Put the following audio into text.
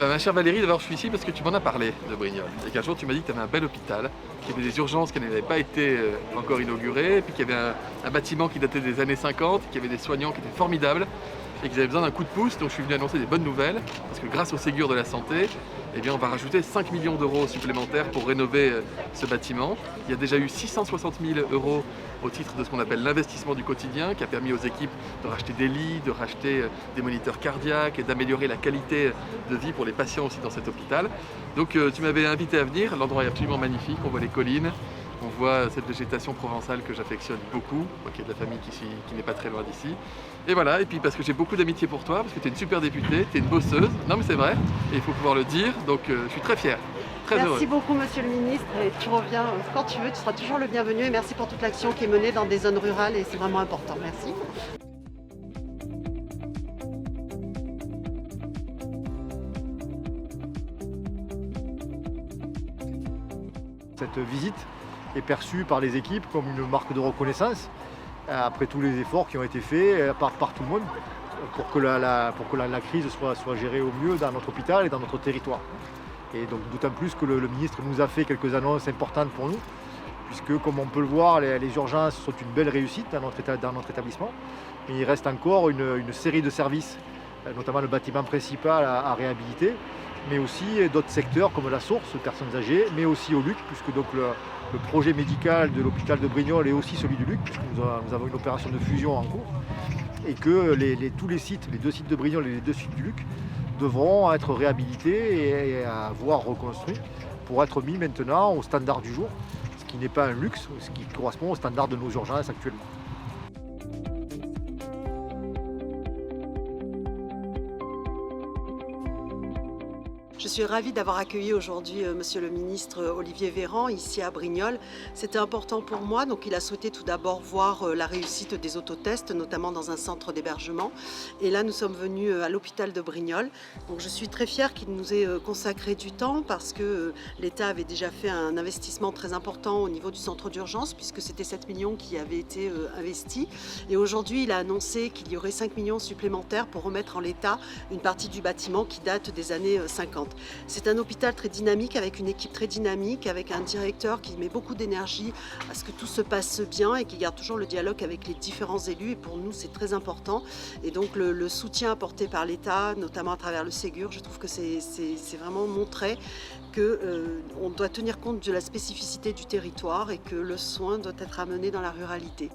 Ma chère Valérie, d'abord je suis ici parce que tu m'en as parlé de Brignoles et qu'un jour tu m'as dit que tu avais un bel hôpital, qu'il y avait des urgences qui n'avaient pas été encore inaugurées, et puis qu'il y avait un bâtiment qui datait des années 50, qu'il y avait des soignants qui étaient formidables et qu'ils avaient besoin d'un coup de pouce. Donc je suis venu annoncer des bonnes nouvelles parce que grâce au Ségur de la santé, eh bien, on va rajouter 5 millions d'euros supplémentaires pour rénover ce bâtiment. Il y a déjà eu 660 000 euros au titre de ce qu'on appelle l'investissement du quotidien, qui a permis aux équipes de racheter des lits, de racheter des moniteurs cardiaques et d'améliorer la qualité de vie pour les patients aussi dans cet hôpital. Donc tu m'avais invité à venir, l'endroit est absolument magnifique, on voit les collines, on voit cette végétation provençale que j'affectionne beaucoup, moi qui ai de la famille qui n'est pas très loin d'ici. Et voilà, et puis parce que j'ai beaucoup d'amitié pour toi, parce que tu es une super députée, tu es une bosseuse, non mais c'est vrai, et il faut pouvoir le dire, donc je suis très fier, très heureux. Merci beaucoup Monsieur le Ministre, et tu reviens quand tu veux, tu seras toujours le bienvenu, et merci pour toute l'action qui est menée dans des zones rurales, et c'est vraiment important, merci. Cette visite est perçue par les équipes comme une marque de reconnaissance après tous les efforts qui ont été faits par tout le monde pour que la crise soit gérée au mieux dans notre hôpital et dans notre territoire. Et donc d'autant plus que le ministre nous a fait quelques annonces importantes pour nous, puisque comme on peut le voir, les urgences sont une belle réussite dans notre établissement. Mais il reste encore une série de services, notamment le bâtiment principal à réhabiliter, mais aussi d'autres secteurs comme la source, personnes âgées, mais aussi au Luc, puisque donc le projet médical de l'hôpital de Brignoles est aussi celui du Luc, puisque nous avons une opération de fusion en cours, et que tous les sites, les deux sites de Brignoles et les deux sites du Luc, devront être réhabilités et voire reconstruits pour être mis maintenant au standard du jour, ce qui n'est pas un luxe, ce qui correspond au standard de nos urgences actuellement. Je suis ravie d'avoir accueilli aujourd'hui Monsieur le ministre Olivier Véran ici à Brignoles. C'était important pour moi, donc il a souhaité tout d'abord voir la réussite des autotests, notamment dans un centre d'hébergement. Et là, nous sommes venus à l'hôpital de Brignoles. Donc je suis très fière qu'il nous ait consacré du temps parce que l'État avait déjà fait un investissement très important au niveau du centre d'urgence, puisque c'était 7 millions qui avaient été investis. Et aujourd'hui, il a annoncé qu'il y aurait 5 millions supplémentaires pour remettre en l'état une partie du bâtiment qui date des années 50. C'est un hôpital très dynamique, avec une équipe très dynamique, avec un directeur qui met beaucoup d'énergie à ce que tout se passe bien et qui garde toujours le dialogue avec les différents élus. Et pour nous, c'est très important. Et donc le soutien apporté par l'État, notamment à travers le Ségur, je trouve que c'est vraiment montré qu'on doit tenir compte de la spécificité du territoire et que le soin doit être amené dans la ruralité.